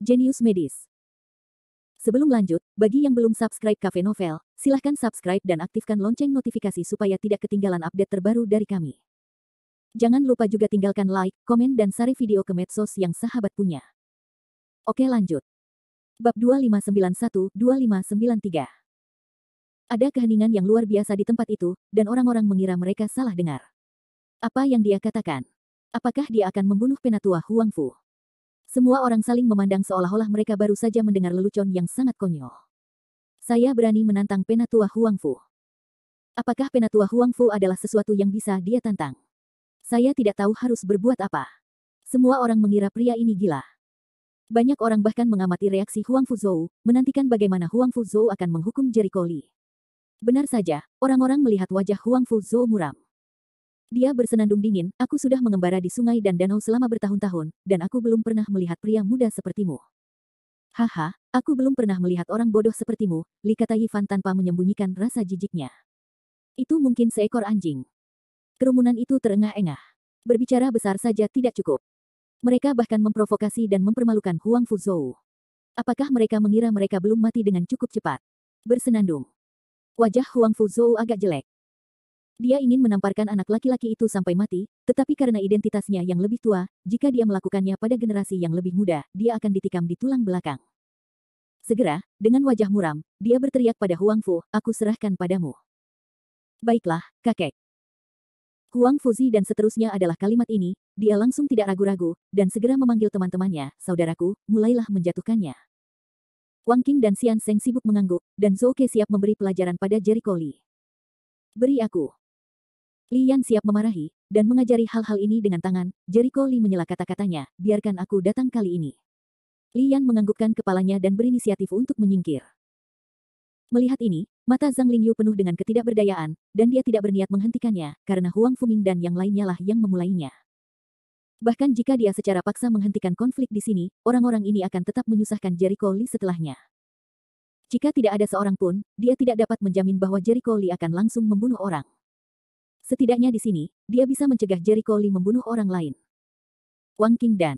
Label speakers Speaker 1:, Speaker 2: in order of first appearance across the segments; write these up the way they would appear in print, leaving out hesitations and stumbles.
Speaker 1: Jenius Medis. Sebelum lanjut, bagi yang belum subscribe Cafe Novel, silahkan subscribe dan aktifkan lonceng notifikasi supaya tidak ketinggalan update terbaru dari kami. Jangan lupa juga tinggalkan like, komen dan share video ke medsos yang sahabat punya. Oke lanjut. Bab 2591-2593. Ada keheningan yang luar biasa di tempat itu, dan orang-orang mengira mereka salah dengar. Apa yang dia katakan? Apakah dia akan membunuh penatua Huang Fu? Semua orang saling memandang seolah-olah mereka baru saja mendengar lelucon yang sangat konyol. Saya berani menantang penatua Huang Fu. Apakah penatua Huang Fu adalah sesuatu yang bisa dia tantang? Saya tidak tahu harus berbuat apa. Semua orang mengira pria ini gila. Banyak orang bahkan mengamati reaksi Huang Fu Zhou, menantikan bagaimana Huang Fu Zhou akan menghukum Jericho Lee. Benar saja, orang-orang melihat wajah Huang Fu Zhou muram. Dia bersenandung dingin, aku sudah mengembara di sungai dan danau selama bertahun-tahun, dan aku belum pernah melihat pria muda sepertimu. Haha, aku belum pernah melihat orang bodoh sepertimu, Li kata Yifan tanpa menyembunyikan rasa jijiknya. Itu mungkin seekor anjing. Kerumunan itu terengah-engah. Berbicara besar saja tidak cukup. Mereka bahkan memprovokasi dan mempermalukan Huang Fu Zhou. Apakah mereka mengira mereka belum mati dengan cukup cepat? Bersenandung. Wajah Huang Fu Zhou agak jelek. Dia ingin menamparkan anak laki-laki itu sampai mati, tetapi karena identitasnya yang lebih tua, jika dia melakukannya pada generasi yang lebih muda, dia akan ditikam di tulang belakang. Segera, dengan wajah muram, dia berteriak pada Huang Fu, aku serahkan padamu. Baiklah, kakek. Huang Fuzi dan seterusnya adalah kalimat ini, dia langsung tidak ragu-ragu, dan segera memanggil teman-temannya, saudaraku, mulailah menjatuhkannya. Wang Qing dan Xian Seng sibuk mengangguk, dan Zhou Ke siap memberi pelajaran pada Jericho Lee. Beri aku. Li Yan siap memarahi, dan mengajari hal-hal ini dengan tangan. Jericho Lee menyela kata-katanya, biarkan aku datang kali ini. Li Yan menganggukkan kepalanya dan berinisiatif untuk menyingkir. Melihat ini, mata Zhang Lingyu penuh dengan ketidakberdayaan, dan dia tidak berniat menghentikannya, karena Huang Fuming dan yang lainnya lah yang memulainya. Bahkan jika dia secara paksa menghentikan konflik di sini, orang-orang ini akan tetap menyusahkan Jericho Lee setelahnya. Jika tidak ada seorang pun, dia tidak dapat menjamin bahwa Jericho Lee akan langsung membunuh orang. Setidaknya di sini, dia bisa mencegah Jericho Lee membunuh orang lain. Wang Qing dan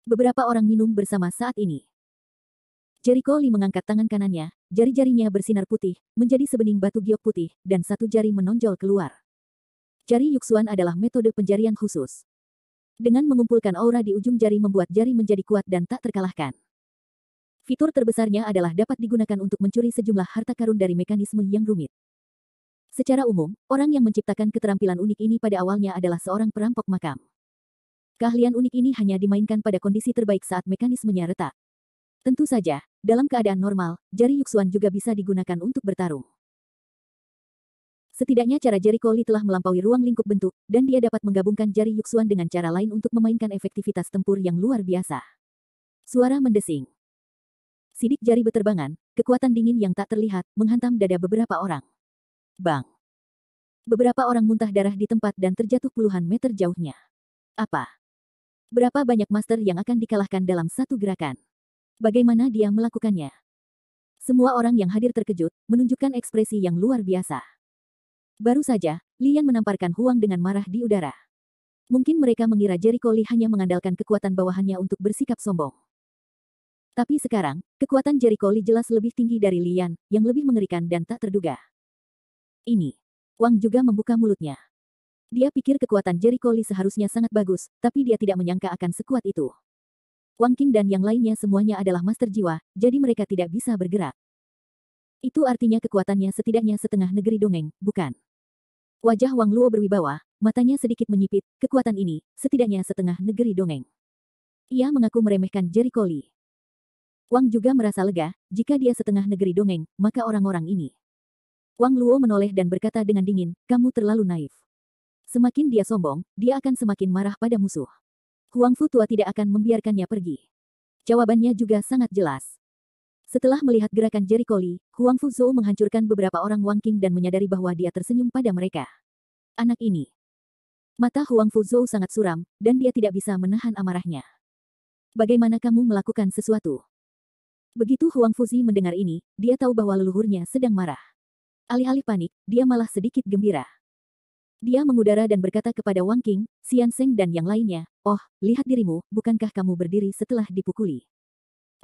Speaker 1: beberapa orang minum bersama saat ini. Jericho Lee mengangkat tangan kanannya, jari-jarinya bersinar putih, menjadi sebening batu giok putih, dan satu jari menonjol keluar. Jari Yuxuan adalah metode penjarian khusus. Dengan mengumpulkan aura di ujung jari membuat jari menjadi kuat dan tak terkalahkan. Fitur terbesarnya adalah dapat digunakan untuk mencuri sejumlah harta karun dari mekanisme yang rumit. Secara umum, orang yang menciptakan keterampilan unik ini pada awalnya adalah seorang perampok makam. Keahlian unik ini hanya dimainkan pada kondisi terbaik saat mekanismenya retak. Tentu saja, dalam keadaan normal, jari Yuxuan juga bisa digunakan untuk bertarung. Setidaknya cara Jericho Lee telah melampaui ruang lingkup bentuk, dan dia dapat menggabungkan jari Yuxuan dengan cara lain untuk memainkan efektivitas tempur yang luar biasa. Suara mendesing. Sidik jari beterbangan, kekuatan dingin yang tak terlihat, menghantam dada beberapa orang. Bang! Beberapa orang muntah darah di tempat dan terjatuh puluhan meter jauhnya. Apa? Berapa banyak master yang akan dikalahkan dalam satu gerakan? Bagaimana dia melakukannya? Semua orang yang hadir terkejut, menunjukkan ekspresi yang luar biasa. Baru saja, Li Yan menamparkan Huang dengan marah di udara. Mungkin mereka mengira Jericho Lee hanya mengandalkan kekuatan bawahannya untuk bersikap sombong. Tapi sekarang, kekuatan Jericho Lee jelas lebih tinggi dari Li Yan, yang lebih mengerikan dan tak terduga. Ini. Wang juga membuka mulutnya. Dia pikir kekuatan Jericho Lee seharusnya sangat bagus, tapi dia tidak menyangka akan sekuat itu. Wang Qing dan yang lainnya semuanya adalah master jiwa, jadi mereka tidak bisa bergerak. Itu artinya kekuatannya setidaknya setengah negeri dongeng, bukan? Wajah Wang Luo berwibawa, matanya sedikit menyipit, kekuatan ini, setidaknya setengah negeri dongeng. Ia mengaku meremehkan Jericho Lee. Wang juga merasa lega, jika dia setengah negeri dongeng, maka orang-orang ini. Wang Luo menoleh dan berkata dengan dingin, kamu terlalu naif. Semakin dia sombong, dia akan semakin marah pada musuh. Huang Fu tua tidak akan membiarkannya pergi. Jawabannya juga sangat jelas. Setelah melihat gerakan Jericho Lee, Huang Fu Zhou menghancurkan beberapa orang Wang Qing dan menyadari bahwa dia tersenyum pada mereka. Anak ini. Mata Huang Fu Zhou sangat suram, dan dia tidak bisa menahan amarahnya. Bagaimana kamu melakukan sesuatu? Begitu Huang Fuzi mendengar ini, dia tahu bahwa leluhurnya sedang marah. Alih-alih panik, dia malah sedikit gembira. Dia mengudara dan berkata kepada Wang Qing, Xian Seng dan yang lainnya, oh, lihat dirimu, bukankah kamu berdiri setelah dipukuli?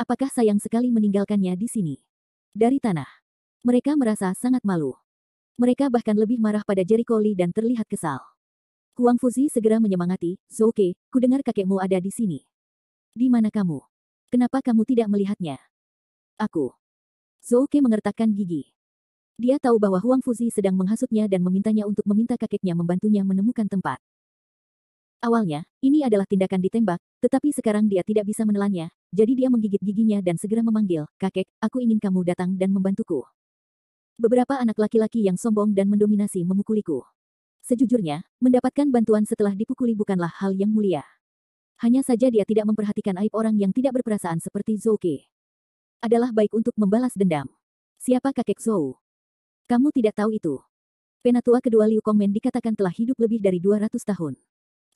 Speaker 1: Apakah sayang sekali meninggalkannya di sini? Dari tanah. Mereka merasa sangat malu. Mereka bahkan lebih marah pada Jericho Lee dan terlihat kesal. Huang Fuzi segera menyemangati, Zhouke, kudengar kakekmu ada di sini. Di mana kamu? Kenapa kamu tidak melihatnya? Aku. Zhouke mengertakkan gigi. Dia tahu bahwa Huang Fuzi sedang menghasutnya dan memintanya untuk meminta kakeknya membantunya menemukan tempat. Awalnya, ini adalah tindakan ditembak, tetapi sekarang dia tidak bisa menelannya, jadi dia menggigit giginya dan segera memanggil, kakek, aku ingin kamu datang dan membantuku. Beberapa anak laki-laki yang sombong dan mendominasi memukuliku. Sejujurnya, mendapatkan bantuan setelah dipukuli bukanlah hal yang mulia. Hanya saja dia tidak memperhatikan aib orang yang tidak berperasaan seperti Zhouke. Adalah baik untuk membalas dendam. Siapa kakek Zhou? Kamu tidak tahu itu. Penatua kedua Liu Kongmen dikatakan telah hidup lebih dari 200 tahun.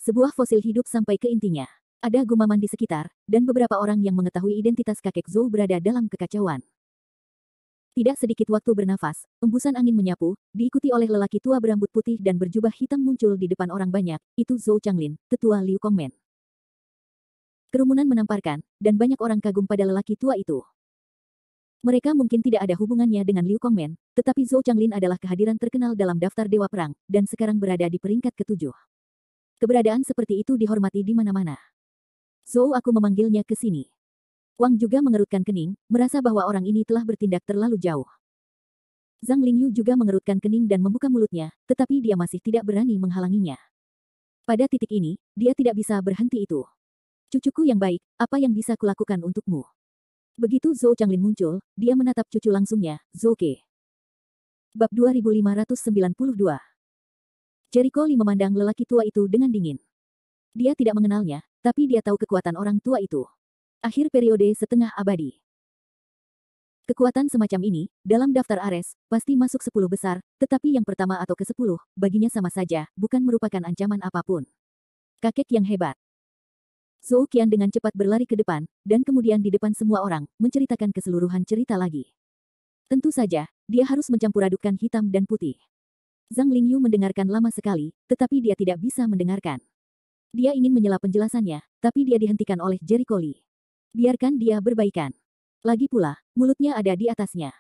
Speaker 1: Sebuah fosil hidup sampai ke intinya. Ada gumaman di sekitar, dan beberapa orang yang mengetahui identitas kakek Zhou berada dalam kekacauan. Tidak sedikit waktu bernafas, embusan angin menyapu, diikuti oleh lelaki tua berambut putih dan berjubah hitam muncul di depan orang banyak, itu Zhou Changlin, tetua Liu Kongmen. Kerumunan menamparkan, dan banyak orang kagum pada lelaki tua itu. Mereka mungkin tidak ada hubungannya dengan Liu Kongmen, tetapi Zhou Changlin adalah kehadiran terkenal dalam daftar Dewa Perang, dan sekarang berada di peringkat ke-7. Keberadaan seperti itu dihormati di mana-mana. Zhou, aku memanggilnya ke sini. Wang juga mengerutkan kening, merasa bahwa orang ini telah bertindak terlalu jauh. Zhang Lingyu juga mengerutkan kening dan membuka mulutnya, tetapi dia masih tidak berani menghalanginya. Pada titik ini, dia tidak bisa berhenti itu. Cucuku yang baik, apa yang bisa kulakukan untukmu? Begitu Zhou Changlin muncul, dia menatap cucu langsungnya, Zhouke. Bab 2592. Jericho Lee memandang lelaki tua itu dengan dingin. Dia tidak mengenalnya, tapi dia tahu kekuatan orang tua itu. Akhir periode setengah abadi. Kekuatan semacam ini, dalam daftar Ares, pasti masuk 10 besar, tetapi yang pertama atau ke-10, baginya sama saja, bukan merupakan ancaman apapun. Kakek yang hebat. Zhou Qian dengan cepat berlari ke depan, dan kemudian di depan semua orang, menceritakan keseluruhan cerita lagi. Tentu saja, dia harus mencampur-adukkan hitam dan putih. Zhang Lingyu mendengarkan lama sekali, tetapi dia tidak bisa mendengarkan. Dia ingin menyela penjelasannya, tapi dia dihentikan oleh Jericho Lee. Biarkan dia berbaikan. Lagi pula, mulutnya ada di atasnya.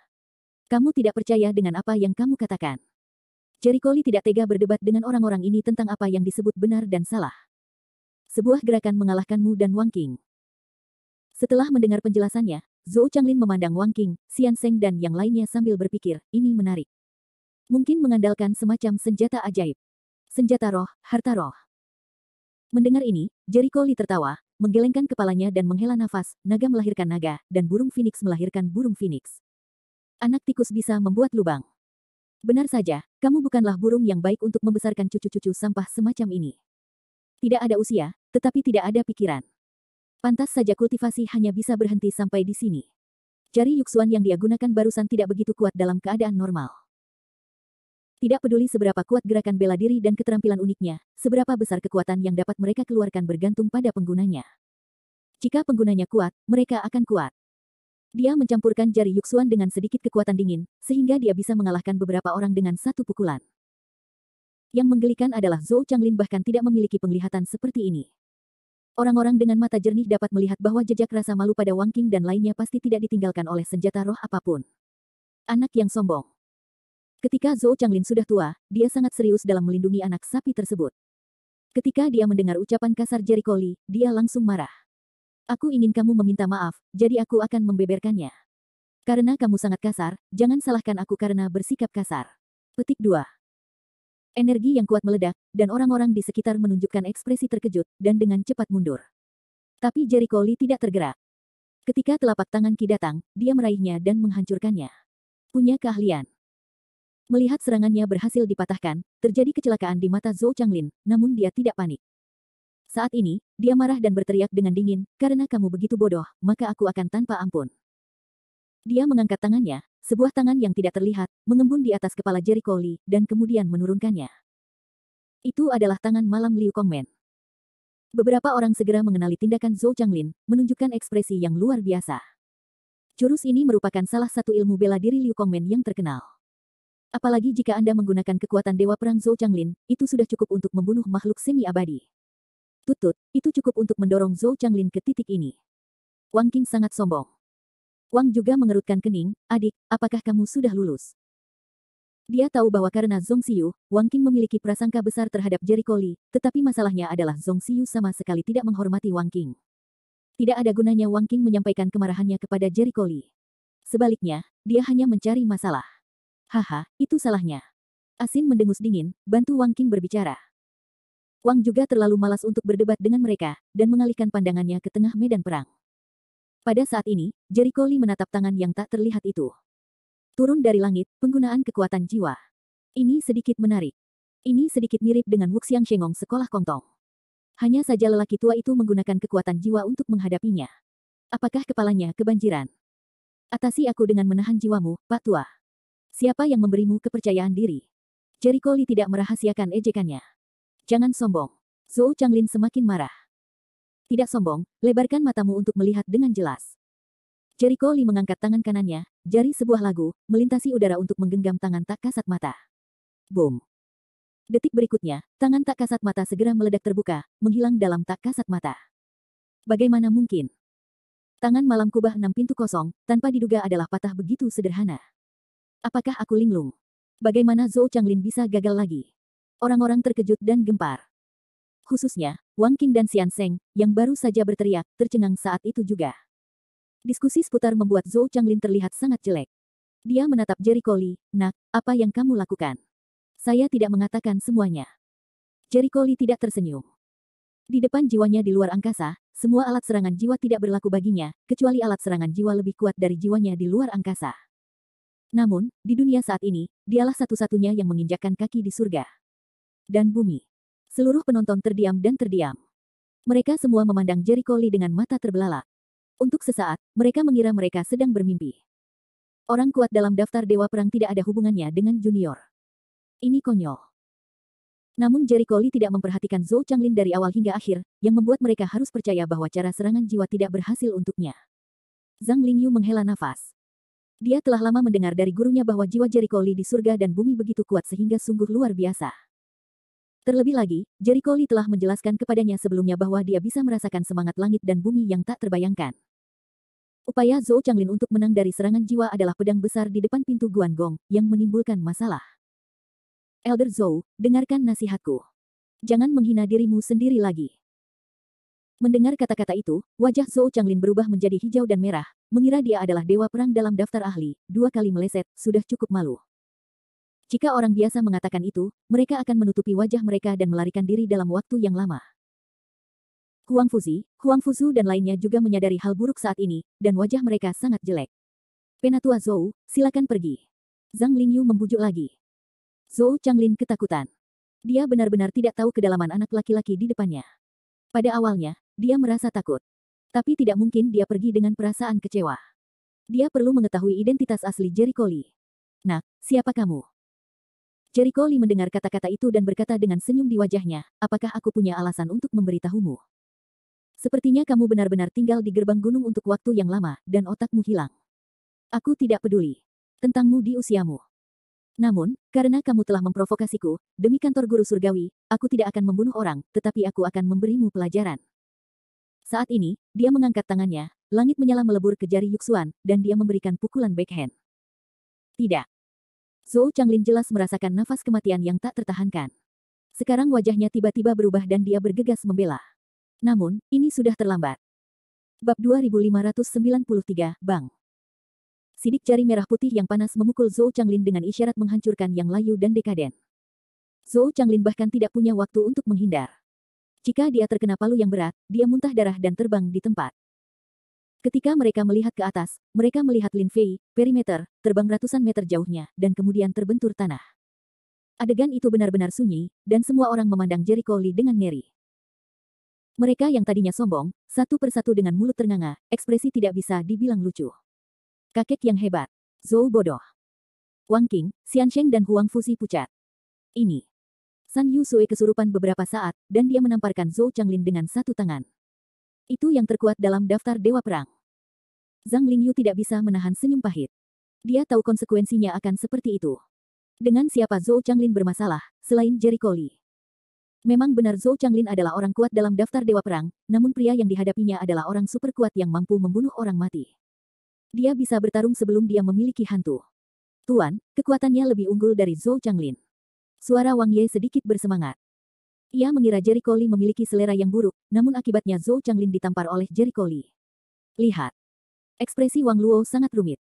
Speaker 1: Kamu tidak percaya dengan apa yang kamu katakan. Jericho Lee tidak tega berdebat dengan orang-orang ini tentang apa yang disebut benar dan salah. Sebuah gerakan mengalahkanmu dan Wang Qing. Setelah mendengar penjelasannya, Zhou Changlin memandang Wang Qing, Xian Zeng dan yang lainnya sambil berpikir, ini menarik. Mungkin mengandalkan semacam senjata ajaib. Senjata roh, harta roh. Mendengar ini, Jericho Lee tertawa, menggelengkan kepalanya dan menghela nafas, naga melahirkan naga, dan burung phoenix melahirkan burung phoenix. Anak tikus bisa membuat lubang. Benar saja, kamu bukanlah burung yang baik untuk membesarkan cucu-cucu sampah semacam ini. Tidak ada usia, tetapi tidak ada pikiran. Pantas saja kultivasi hanya bisa berhenti sampai di sini. Jari Yuxuan yang dia gunakan barusan tidak begitu kuat dalam keadaan normal. Tidak peduli seberapa kuat gerakan bela diri dan keterampilan uniknya, seberapa besar kekuatan yang dapat mereka keluarkan bergantung pada penggunanya. Jika penggunanya kuat, mereka akan kuat. Dia mencampurkan jari Yuxuan dengan sedikit kekuatan dingin, sehingga dia bisa mengalahkan beberapa orang dengan satu pukulan. Yang menggelikan adalah Zhou Changlin bahkan tidak memiliki penglihatan seperti ini. Orang-orang dengan mata jernih dapat melihat bahwa jejak rasa malu pada Wang Qing dan lainnya pasti tidak ditinggalkan oleh senjata roh apapun. Anak yang sombong. Ketika Zhou Changlin sudah tua, dia sangat serius dalam melindungi anak sapi tersebut. Ketika dia mendengar ucapan kasar Jericho Lee, dia langsung marah. Aku ingin kamu meminta maaf, jadi aku akan membeberkannya. Karena kamu sangat kasar, jangan salahkan aku karena bersikap kasar. Petik 2. Energi yang kuat meledak, dan orang-orang di sekitar menunjukkan ekspresi terkejut, dan dengan cepat mundur. Tapi Jericho Lee tidak tergerak. Ketika telapak tangan Qi datang, dia meraihnya dan menghancurkannya. Punya keahlian. Melihat serangannya berhasil dipatahkan, terjadi kecelakaan di mata Zhou Changlin, namun dia tidak panik. Saat ini, dia marah dan berteriak dengan dingin, karena kamu begitu bodoh, maka aku akan tanpa ampun. Dia mengangkat tangannya, sebuah tangan yang tidak terlihat, mengembun di atas kepala Jericho Lee, dan kemudian menurunkannya. Itu adalah tangan malam Liu Kongmen. Beberapa orang segera mengenali tindakan Zhou Changlin, menunjukkan ekspresi yang luar biasa. Jurus ini merupakan salah satu ilmu bela diri Liu Kongmen yang terkenal. Apalagi jika Anda menggunakan kekuatan Dewa Perang Zhou Changlin, itu sudah cukup untuk membunuh makhluk semi-abadi. Tutut, itu cukup untuk mendorong Zhou Changlin ke titik ini. Wang Qing sangat sombong. Wang juga mengerutkan kening, adik, apakah kamu sudah lulus? Dia tahu bahwa karena Zhong Xiyu, Wang Qing memiliki prasangka besar terhadap Jericho Li, tetapi masalahnya adalah Zhong Xiyu sama sekali tidak menghormati Wang Qing. Tidak ada gunanya Wang Qing menyampaikan kemarahannya kepada Jericho Li. Sebaliknya, dia hanya mencari masalah. Haha, itu salahnya. Asin mendengus dingin, bantu Wang Qing berbicara. Wang juga terlalu malas untuk berdebat dengan mereka, dan mengalihkan pandangannya ke tengah medan perang. Pada saat ini, Jericho Li menatap tangan yang tak terlihat itu. Turun dari langit, penggunaan kekuatan jiwa. Ini sedikit menarik. Ini sedikit mirip dengan Wuxiang Shengong sekolah Kongtong. Hanya saja lelaki tua itu menggunakan kekuatan jiwa untuk menghadapinya. Apakah kepalanya kebanjiran? Atasi aku dengan menahan jiwamu, Pak Tua. Siapa yang memberimu kepercayaan diri? Jericho Li tidak merahasiakan ejekannya. Jangan sombong. Zhou Changlin semakin marah. Tidak sombong, lebarkan matamu untuk melihat dengan jelas. Jericho Li mengangkat tangan kanannya, jari sebuah lagu, melintasi udara untuk menggenggam tangan tak kasat mata. Boom. Detik berikutnya, tangan tak kasat mata segera meledak terbuka, menghilang dalam tak kasat mata. Bagaimana mungkin? Tangan malam kubah 6 pintu kosong, tanpa diduga adalah patah begitu sederhana. Apakah aku linglung? Bagaimana Zhou Changlin bisa gagal lagi? Orang-orang terkejut dan gempar. Khususnya, Wang Qing dan Xian Sheng, yang baru saja berteriak, tercengang saat itu juga. Diskusi seputar membuat Zhou Changlin terlihat sangat jelek. Dia menatap Jericho Li, nak, apa yang kamu lakukan? Saya tidak mengatakan semuanya. Jericho Li tidak tersenyum. Di depan jiwanya di luar angkasa, semua alat serangan jiwa tidak berlaku baginya, kecuali alat serangan jiwa lebih kuat dari jiwanya di luar angkasa. Namun, di dunia saat ini, dialah satu-satunya yang menginjakkan kaki di surga dan bumi. Seluruh penonton terdiam dan terdiam. Mereka semua memandang Jericho Li dengan mata terbelalak. Untuk sesaat, mereka mengira mereka sedang bermimpi. Orang kuat dalam daftar Dewa Perang tidak ada hubungannya dengan junior. Ini konyol. Namun Jericho Li tidak memperhatikan Zhou Changlin dari awal hingga akhir, yang membuat mereka harus percaya bahwa cara serangan jiwa tidak berhasil untuknya. Zhang Lingyu menghela nafas. Dia telah lama mendengar dari gurunya bahwa jiwa Jericho Li di surga dan bumi begitu kuat sehingga sungguh luar biasa. Terlebih lagi, Jericho Li telah menjelaskan kepadanya sebelumnya bahwa dia bisa merasakan semangat langit dan bumi yang tak terbayangkan. Upaya Zhou Changlin untuk menang dari serangan jiwa adalah pedang besar di depan pintu Guan Gong, yang menimbulkan masalah. Elder Zhou, dengarkan nasihatku. Jangan menghina dirimu sendiri lagi. Mendengar kata-kata itu, wajah Zhou Changlin berubah menjadi hijau dan merah, mengira dia adalah dewa perang dalam daftar ahli, 2 kali meleset, sudah cukup malu. Jika orang biasa mengatakan itu, mereka akan menutupi wajah mereka dan melarikan diri dalam waktu yang lama. Huang Fuzi, Huang Fuzu dan lainnya juga menyadari hal buruk saat ini, dan wajah mereka sangat jelek. Penatua Zhou, silakan pergi. Zhang Lingyu membujuk lagi. Zhou Changlin ketakutan. Dia benar-benar tidak tahu kedalaman anak laki-laki di depannya. Pada awalnya, dia merasa takut. Tapi tidak mungkin dia pergi dengan perasaan kecewa. Dia perlu mengetahui identitas asli Jericho Li. Nak, siapa kamu? Jericho Li mendengar kata-kata itu dan berkata dengan senyum di wajahnya, apakah aku punya alasan untuk memberitahumu? Sepertinya kamu benar-benar tinggal di gerbang gunung untuk waktu yang lama, dan otakmu hilang. Aku tidak peduli tentangmu di usiamu. Namun, karena kamu telah memprovokasiku, demi kantor guru surgawi, aku tidak akan membunuh orang, tetapi aku akan memberimu pelajaran. Saat ini, dia mengangkat tangannya, langit menyala melebur ke jari Yuxuan, dan dia memberikan pukulan backhand. Tidak. Zhou Changlin jelas merasakan nafas kematian yang tak tertahankan. Sekarang wajahnya tiba-tiba berubah dan dia bergegas membela. Namun, ini sudah terlambat. Bab 2593, Bang. Sidik jari merah putih yang panas memukul Zhou Changlin dengan isyarat menghancurkan yang layu dan dekaden. Zhou Changlin bahkan tidak punya waktu untuk menghindar. Jika dia terkena palu yang berat, dia muntah darah dan terbang di tempat. Ketika mereka melihat ke atas, mereka melihat Lin Fei, perimeter, terbang ratusan meter jauhnya, dan kemudian terbentur tanah. Adegan itu benar-benar sunyi, dan semua orang memandang Jericho Li dengan ngeri. Mereka yang tadinya sombong, satu persatu dengan mulut ternganga, ekspresi tidak bisa dibilang lucu. Kakek yang hebat. Zhou bodoh. Wang Qing, Xian Sheng dan Huang Fuzi pucat. Ini. San Yu Sui kesurupan beberapa saat, dan dia menamparkan Zhou Changlin dengan satu tangan. Itu yang terkuat dalam daftar Dewa Perang. Zhang Lingyu tidak bisa menahan senyum pahit. Dia tahu konsekuensinya akan seperti itu. Dengan siapa Zhou Changlin bermasalah, selain Jericho Li. Memang benar Zhou Changlin adalah orang kuat dalam daftar Dewa Perang, namun pria yang dihadapinya adalah orang super kuat yang mampu membunuh orang mati. Dia bisa bertarung sebelum dia memiliki hantu. Tuan, kekuatannya lebih unggul dari Zhou Changlin. Suara Wang Ye sedikit bersemangat. Ia mengira Jericho Lee memiliki selera yang buruk, namun akibatnya Zhou Changlin ditampar oleh Jericho Lee. Lihat. Ekspresi Wang Luo sangat rumit.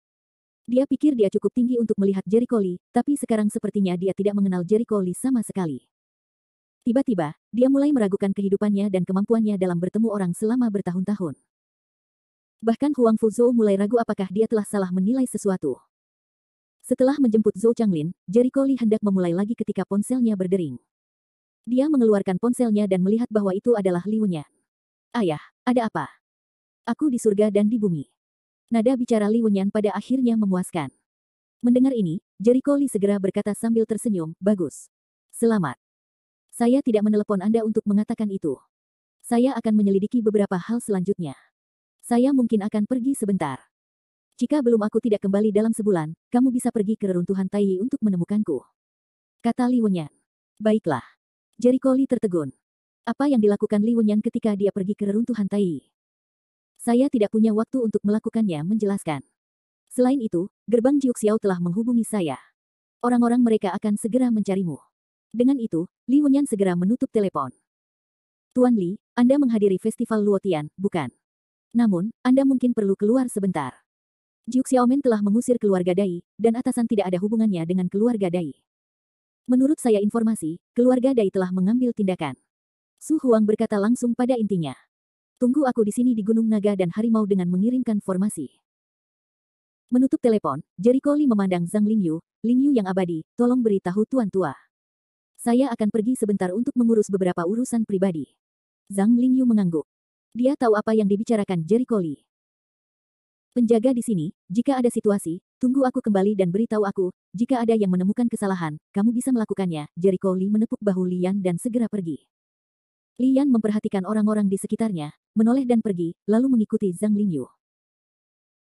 Speaker 1: Dia pikir dia cukup tinggi untuk melihat Jericho Lee, tapi sekarang sepertinya dia tidak mengenal Jericho Lee sama sekali. Tiba-tiba, dia mulai meragukan kehidupannya dan kemampuannya dalam bertemu orang selama bertahun-tahun. Bahkan Huang Fuzhou mulai ragu apakah dia telah salah menilai sesuatu. Setelah menjemput Zhou Changlin, Jericho Lee hendak memulai lagi ketika ponselnya berdering. Dia mengeluarkan ponselnya dan melihat bahwa itu adalah Li Wenyan. Ayah, ada apa? Aku di surga dan di bumi. Nada bicara Li Wenyan pada akhirnya memuaskan. Mendengar ini, Jericho Lee segera berkata sambil tersenyum, bagus. Selamat. Saya tidak menelepon Anda untuk mengatakan itu. Saya akan menyelidiki beberapa hal selanjutnya. Saya mungkin akan pergi sebentar. Jika belum aku tidak kembali dalam sebulan, kamu bisa pergi ke reruntuhan Taiyi untuk menemukanku. Kata Li Wenyan. Baiklah. Jericho Lee tertegun. Apa yang dilakukan Li Wenyan ketika dia pergi ke reruntuhan Taiyi? Saya tidak punya waktu untuk melakukannya, menjelaskan. Selain itu, gerbang Jiuxiao telah menghubungi saya. Orang-orang mereka akan segera mencarimu. Dengan itu, Li Wenyan segera menutup telepon. Tuan Li, Anda menghadiri festival Luotian, bukan? Namun, Anda mungkin perlu keluar sebentar. Jiu Xiaomen telah mengusir keluarga Dai, dan atasan tidak ada hubungannya dengan keluarga Dai. Menurut saya informasi, keluarga Dai telah mengambil tindakan. Su Huang berkata langsung pada intinya. Tunggu aku di sini di Gunung Naga dan Harimau dengan mengirimkan formasi. Menutup telepon, Jericho Lee memandang Zhang Lingyu yang abadi, tolong beritahu Tuan Tua. Saya akan pergi sebentar untuk mengurus beberapa urusan pribadi. Zhang Lingyu mengangguk. Dia tahu apa yang dibicarakan Jericho Lee. Penjaga di sini, jika ada situasi, tunggu aku kembali dan beritahu aku, jika ada yang menemukan kesalahan, kamu bisa melakukannya. Jericho Lee menepuk bahu Lian dan segera pergi. Lian memperhatikan orang-orang di sekitarnya, menoleh dan pergi, lalu mengikuti Zhang Lingyu.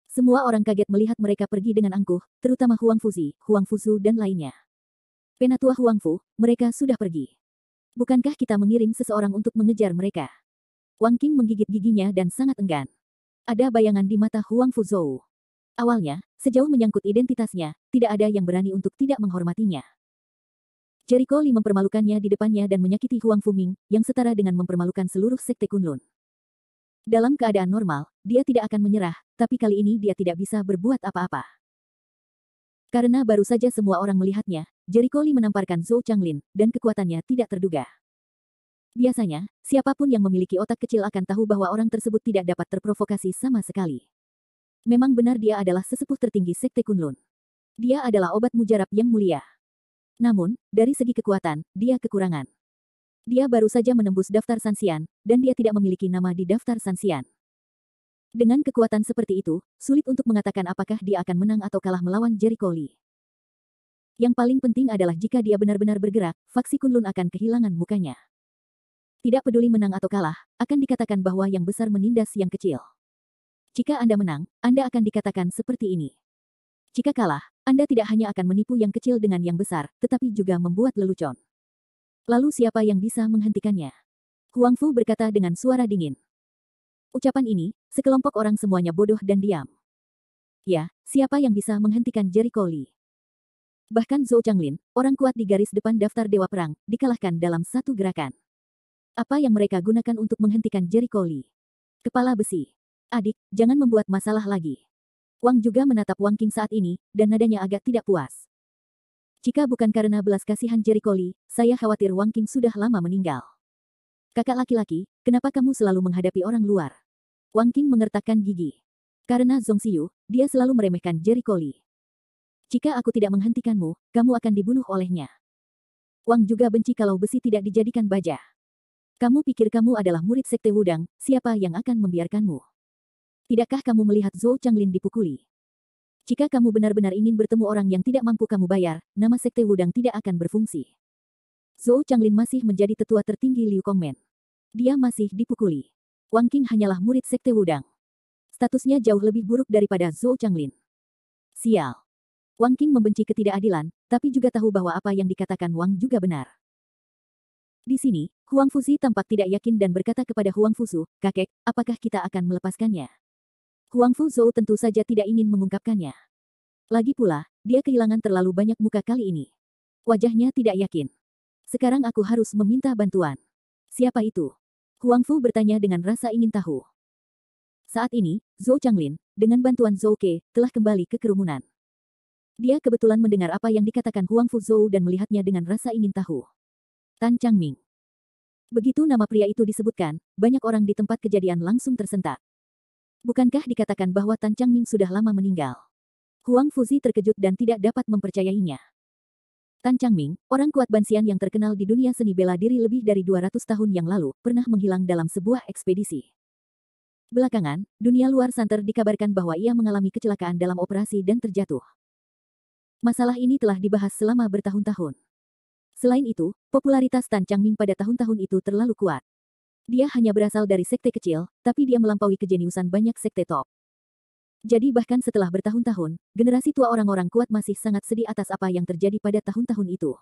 Speaker 1: Semua orang kaget melihat mereka pergi dengan angkuh, terutama Huang Fuzi, Huang Fuzu dan lainnya. Penatua Huang Fu, mereka sudah pergi. Bukankah kita mengirim seseorang untuk mengejar mereka? Wang Qing menggigit giginya dan sangat enggan. Ada bayangan di mata Huang Fuzhou. Awalnya, sejauh menyangkut identitasnya, tidak ada yang berani untuk tidak menghormatinya. Jericho Lee mempermalukannya di depannya dan menyakiti Huang Fuming, yang setara dengan mempermalukan seluruh sekte Kunlun. Dalam keadaan normal, dia tidak akan menyerah, tapi kali ini dia tidak bisa berbuat apa-apa. Karena baru saja semua orang melihatnya, Jericho Lee menamparkan Zhou Changlin, dan kekuatannya tidak terduga. Biasanya, siapapun yang memiliki otak kecil akan tahu bahwa orang tersebut tidak dapat terprovokasi sama sekali. Memang benar dia adalah sesepuh tertinggi Sekte Kunlun. Dia adalah obat mujarab yang mulia. Namun, dari segi kekuatan, dia kekurangan. Dia baru saja menembus daftar Sanxian, dan dia tidak memiliki nama di daftar Sanxian. Dengan kekuatan seperti itu, sulit untuk mengatakan apakah dia akan menang atau kalah melawan Jericho Lee. Yang paling penting adalah jika dia benar-benar bergerak, faksi Kunlun akan kehilangan mukanya. Tidak peduli menang atau kalah, akan dikatakan bahwa yang besar menindas yang kecil. Jika Anda menang, Anda akan dikatakan seperti ini. Jika kalah, Anda tidak hanya akan menipu yang kecil dengan yang besar, tetapi juga membuat lelucon. Lalu siapa yang bisa menghentikannya? Huang Fu berkata dengan suara dingin. Ucapan ini, sekelompok orang semuanya bodoh dan diam. Ya, siapa yang bisa menghentikan Jericho Lee? Bahkan Zhou Changlin, orang kuat di garis depan daftar Dewa Perang, dikalahkan dalam satu gerakan. Apa yang mereka gunakan untuk menghentikan Jericho Lee? Kepala besi. Adik, jangan membuat masalah lagi. Wang juga menatap Wang Qing saat ini, dan nadanya agak tidak puas. Jika bukan karena belas kasihan Jericho Lee, saya khawatir Wang Qing sudah lama meninggal. Kakak laki-laki, kenapa kamu selalu menghadapi orang luar? Wang Qing mengertakkan gigi. Karena Zhong Xiu, dia selalu meremehkan Jericho Lee. Jika aku tidak menghentikanmu, kamu akan dibunuh olehnya. Wang juga benci kalau besi tidak dijadikan baja. Kamu pikir kamu adalah murid Sekte Wudang, siapa yang akan membiarkanmu? Tidakkah kamu melihat Zhou Changlin dipukuli? Jika kamu benar-benar ingin bertemu orang yang tidak mampu kamu bayar, nama Sekte Wudang tidak akan berfungsi. Zhou Changlin masih menjadi tetua tertinggi Liu Kongmen. Dia masih dipukuli. Wang Qing hanyalah murid Sekte Wudang. Statusnya jauh lebih buruk daripada Zhou Changlin. Sial. Wang Qing membenci ketidakadilan, tapi juga tahu bahwa apa yang dikatakan Wang juga benar. Di sini, Huang Fuzi tampak tidak yakin dan berkata kepada Huang Fuzu, "Kakek, apakah kita akan melepaskannya?" Huang Fuzhou tentu saja tidak ingin mengungkapkannya. Lagi pula, dia kehilangan terlalu banyak muka kali ini. Wajahnya tidak yakin. "Sekarang aku harus meminta bantuan. Siapa itu?" Huang Fu bertanya dengan rasa ingin tahu. Saat ini, Zhou Changlin, dengan bantuan Zhou Ke, telah kembali ke kerumunan. Dia kebetulan mendengar apa yang dikatakan Huang Fuzhou dan melihatnya dengan rasa ingin tahu. Tan Changming. Begitu nama pria itu disebutkan, banyak orang di tempat kejadian langsung tersentak. Bukankah dikatakan bahwa Tan Changming sudah lama meninggal? Huang Fuzi terkejut dan tidak dapat mempercayainya. Tan Changming, orang kuat Banxian yang terkenal di dunia seni bela diri lebih dari 200 tahun yang lalu, pernah menghilang dalam sebuah ekspedisi. Belakangan, dunia luar santer dikabarkan bahwa ia mengalami kecelakaan dalam operasi dan terjatuh. Masalah ini telah dibahas selama bertahun-tahun. Selain itu, popularitas Tan Changming pada tahun-tahun itu terlalu kuat. Dia hanya berasal dari sekte kecil, tapi dia melampaui kejeniusan banyak sekte top. Jadi bahkan setelah bertahun-tahun, generasi tua orang-orang kuat masih sangat sedih atas apa yang terjadi pada tahun-tahun itu.